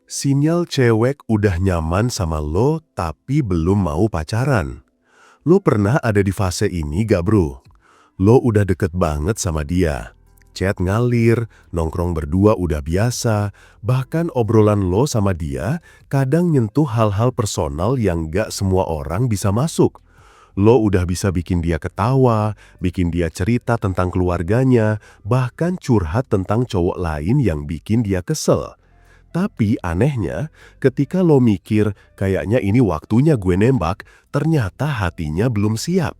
Sinyal cewek udah nyaman sama lo tapi belum mau pacaran. Lo pernah ada di fase ini gak bro? Lo udah deket banget sama dia. Chat ngalir, nongkrong berdua udah biasa, bahkan obrolan lo sama dia kadang nyentuh hal-hal personal yang gak semua orang bisa masuk. Lo udah bisa bikin dia ketawa, bikin dia cerita tentang keluarganya, bahkan curhat tentang cowok lain yang bikin dia kesel. Tapi anehnya, ketika lo mikir kayaknya ini waktunya gue nembak, ternyata hatinya belum siap.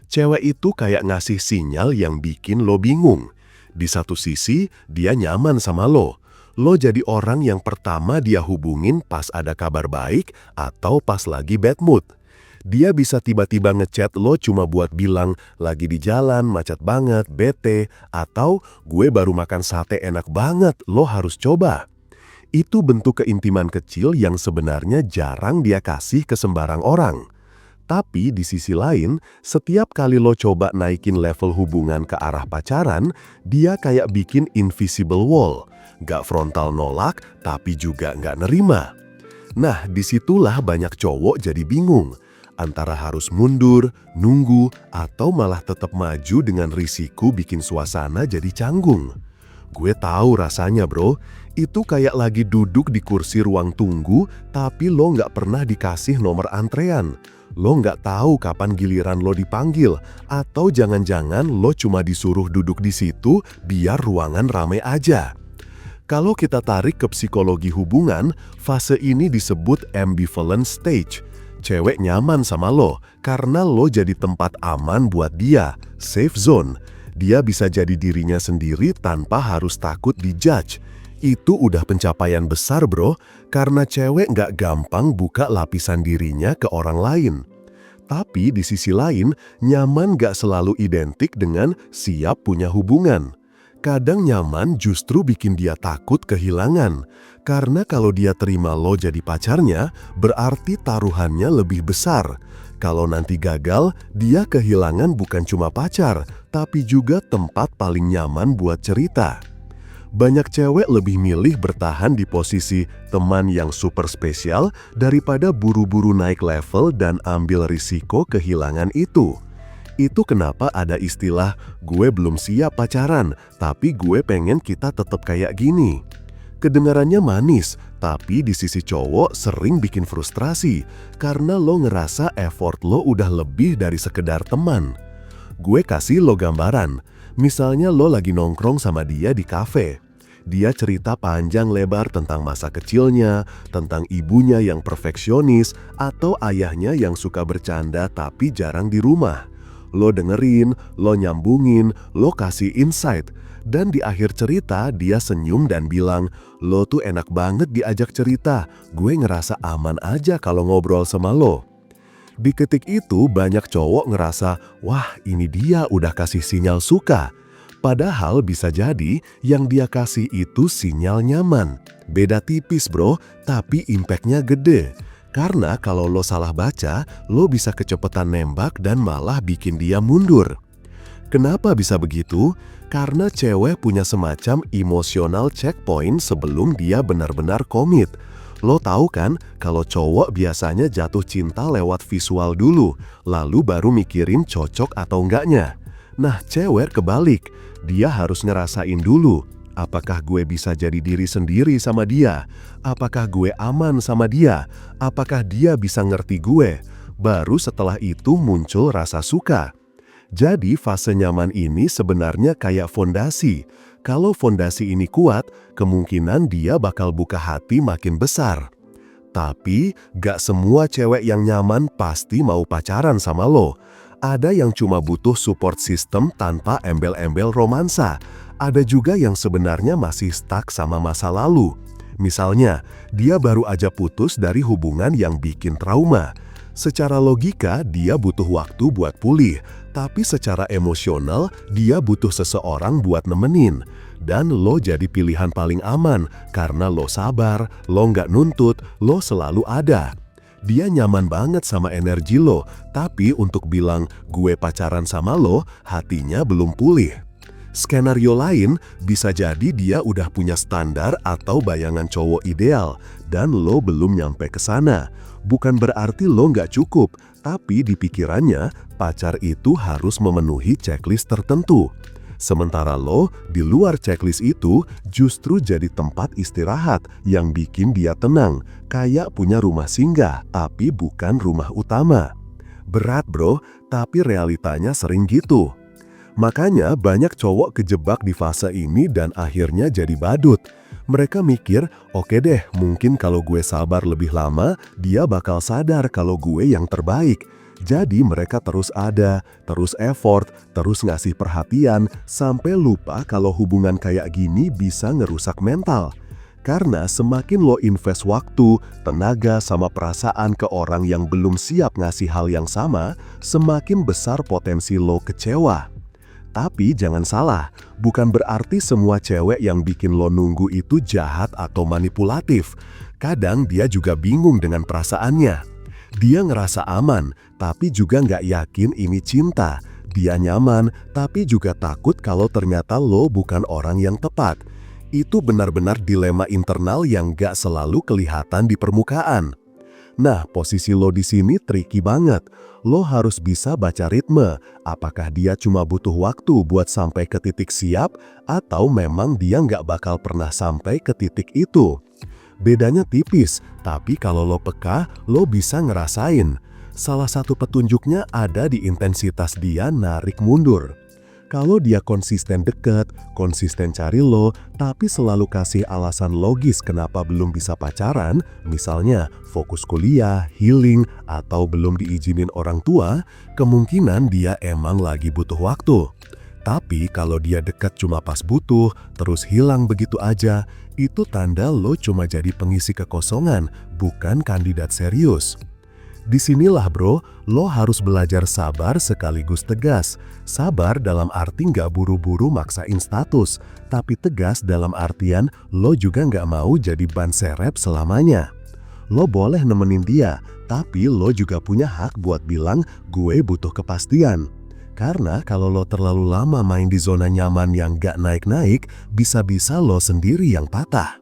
Cewek itu kayak ngasih sinyal yang bikin lo bingung. Di satu sisi, dia nyaman sama lo. Lo jadi orang yang pertama dia hubungin pas ada kabar baik atau pas lagi bad mood. Dia bisa tiba-tiba ngechat lo cuma buat bilang lagi di jalan, macet banget, bete, atau gue baru makan sate enak banget, lo harus coba. Itu bentuk keintiman kecil yang sebenarnya jarang dia kasih ke sembarang orang. Tapi di sisi lain, setiap kali lo coba naikin level hubungan ke arah pacaran, dia kayak bikin invisible wall. Gak frontal nolak, tapi juga gak nerima. Nah, disitulah banyak cowok jadi bingung. Antara harus mundur, nunggu, atau malah tetap maju dengan risiko bikin suasana jadi canggung. Gue tahu rasanya bro, itu kayak lagi duduk di kursi ruang tunggu tapi lo nggak pernah dikasih nomor antrean. Lo nggak tahu kapan giliran lo dipanggil, atau jangan-jangan lo cuma disuruh duduk di situ biar ruangan rame aja. Kalau kita tarik ke psikologi hubungan, fase ini disebut ambivalent stage. Cewek nyaman sama lo karena lo jadi tempat aman buat dia, safe zone. Dia bisa jadi dirinya sendiri tanpa harus takut dijudge. Itu udah pencapaian besar bro, karena cewek nggak gampang buka lapisan dirinya ke orang lain. Tapi di sisi lain, nyaman nggak selalu identik dengan siap punya hubungan. Kadang nyaman justru bikin dia takut kehilangan. Karena kalau dia terima lo jadi pacarnya, berarti taruhannya lebih besar. Kalau nanti gagal, dia kehilangan bukan cuma pacar, tapi juga tempat paling nyaman buat cerita. Banyak cewek lebih milih bertahan di posisi teman yang super spesial daripada buru-buru naik level dan ambil risiko kehilangan itu. Itu kenapa ada istilah, gue belum siap pacaran, tapi gue pengen kita tetap kayak gini. Kedengarannya manis, tapi di sisi cowok sering bikin frustrasi karena lo ngerasa effort lo udah lebih dari sekedar teman. Gue kasih lo gambaran, misalnya lo lagi nongkrong sama dia di kafe. Dia cerita panjang lebar tentang masa kecilnya, tentang ibunya yang perfeksionis, atau ayahnya yang suka bercanda tapi jarang di rumah. Lo dengerin, lo nyambungin, lo kasih insight. Dan di akhir cerita dia senyum dan bilang, lo tuh enak banget diajak cerita, gue ngerasa aman aja kalau ngobrol sama lo. Di ketik itu banyak cowok ngerasa, wah ini dia udah kasih sinyal suka. Padahal bisa jadi yang dia kasih itu sinyal nyaman. Beda tipis bro, tapi impactnya gede. Karena kalau lo salah baca, lo bisa kecepatan nembak dan malah bikin dia mundur. Kenapa bisa begitu? Karena cewek punya semacam emotional checkpoint sebelum dia benar-benar komit. Lo tahu kan kalau cowok biasanya jatuh cinta lewat visual dulu, lalu baru mikirin cocok atau enggaknya. Nah cewek kebalik, dia harus ngerasain dulu. Apakah gue bisa jadi diri sendiri sama dia? Apakah gue aman sama dia? Apakah dia bisa ngerti gue? Baru setelah itu muncul rasa suka. Jadi fase nyaman ini sebenarnya kayak fondasi. Kalau fondasi ini kuat, kemungkinan dia bakal buka hati makin besar. Tapi gak semua cewek yang nyaman pasti mau pacaran sama lo. Ada yang cuma butuh support system tanpa embel-embel romansa. Ada juga yang sebenarnya masih stuck sama masa lalu. Misalnya, dia baru aja putus dari hubungan yang bikin trauma. Secara logika, dia butuh waktu buat pulih, tapi secara emosional, dia butuh seseorang buat nemenin. Dan lo jadi pilihan paling aman, karena lo sabar, lo nggak nuntut, lo selalu ada. Dia nyaman banget sama energi lo, tapi untuk bilang gue pacaran sama lo, hatinya belum pulih. Skenario lain bisa jadi dia udah punya standar atau bayangan cowok ideal dan lo belum nyampe ke sana. Bukan berarti lo nggak cukup, tapi di pikirannya pacar itu harus memenuhi checklist tertentu. Sementara lo di luar checklist itu justru jadi tempat istirahat yang bikin dia tenang, kayak punya rumah singgah tapi bukan rumah utama. Berat bro, tapi realitanya sering gitu. Makanya banyak cowok kejebak di fase ini dan akhirnya jadi badut. Mereka mikir, oke deh, mungkin kalau gue sabar lebih lama, dia bakal sadar kalau gue yang terbaik. Jadi mereka terus ada, terus effort, terus ngasih perhatian, sampai lupa kalau hubungan kayak gini bisa ngerusak mental. Karena semakin lo invest waktu, tenaga, sama perasaan ke orang yang belum siap ngasih hal yang sama, semakin besar potensi lo kecewa. Tapi jangan salah, bukan berarti semua cewek yang bikin lo nunggu itu jahat atau manipulatif. Kadang dia juga bingung dengan perasaannya. Dia ngerasa aman, tapi juga nggak yakin ini cinta. Dia nyaman, tapi juga takut kalau ternyata lo bukan orang yang tepat. Itu benar-benar dilema internal yang nggak selalu kelihatan di permukaan. Nah, posisi lo di sini tricky banget. Lo harus bisa baca ritme. Apakah dia cuma butuh waktu buat sampai ke titik siap, atau memang dia nggak bakal pernah sampai ke titik itu? Bedanya tipis, tapi kalau lo peka, lo bisa ngerasain. Salah satu petunjuknya ada di intensitas dia narik mundur. Kalau dia konsisten deket, konsisten cari lo, tapi selalu kasih alasan logis kenapa belum bisa pacaran, misalnya fokus kuliah, healing, atau belum diizinin orang tua, kemungkinan dia emang lagi butuh waktu. Tapi kalau dia deket cuma pas butuh, terus hilang begitu aja, itu tanda lo cuma jadi pengisi kekosongan, bukan kandidat serius. Disinilah bro, lo harus belajar sabar sekaligus tegas. Sabar dalam arti nggak buru-buru maksain status, tapi tegas dalam artian lo juga nggak mau jadi ban serep selamanya. Lo boleh nemenin dia, tapi lo juga punya hak buat bilang gue butuh kepastian. Karena kalau lo terlalu lama main di zona nyaman yang nggak naik-naik, bisa-bisa lo sendiri yang patah.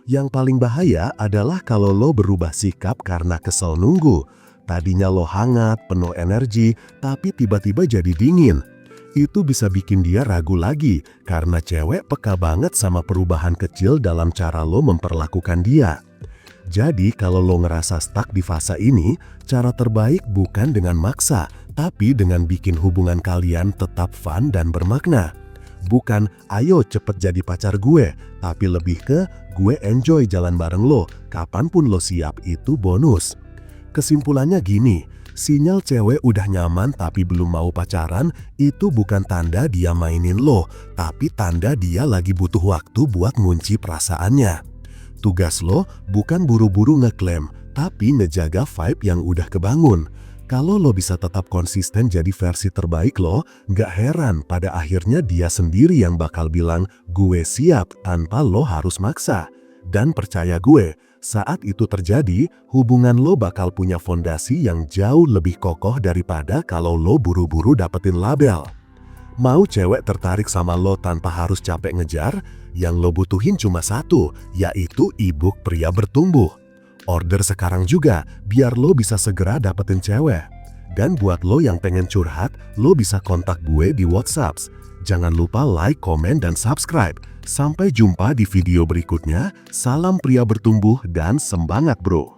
Yang paling bahaya adalah kalau lo berubah sikap karena kesel nunggu. Tadinya lo hangat, penuh energi, tapi tiba-tiba jadi dingin. Itu bisa bikin dia ragu lagi, karena cewek peka banget sama perubahan kecil dalam cara lo memperlakukan dia. Jadi kalau lo ngerasa stuck di fase ini, cara terbaik bukan dengan maksa, tapi dengan bikin hubungan kalian tetap fun dan bermakna. Bukan, ayo cepet jadi pacar gue, tapi lebih ke, gue enjoy jalan bareng lo, kapanpun lo siap itu bonus. Kesimpulannya gini, sinyal cewek udah nyaman tapi belum mau pacaran, itu bukan tanda dia mainin lo, tapi tanda dia lagi butuh waktu buat ngunci perasaannya. Tugas lo bukan buru-buru ngeklaim, tapi ngejaga vibe yang udah kebangun. Kalau lo bisa tetap konsisten jadi versi terbaik lo, gak heran pada akhirnya dia sendiri yang bakal bilang, gue siap tanpa lo harus maksa. Dan percaya gue, saat itu terjadi, hubungan lo bakal punya fondasi yang jauh lebih kokoh daripada kalau lo buru-buru dapetin label. Mau cewek tertarik sama lo tanpa harus capek ngejar, yang lo butuhin cuma satu, yaitu e-book Pria Bertumbuh. Order sekarang juga, biar lo bisa segera dapetin cewek. Dan buat lo yang pengen curhat, lo bisa kontak gue di WhatsApp. Jangan lupa like, komen, dan subscribe. Sampai jumpa di video berikutnya. Salam pria bertumbuh dan semangat bro.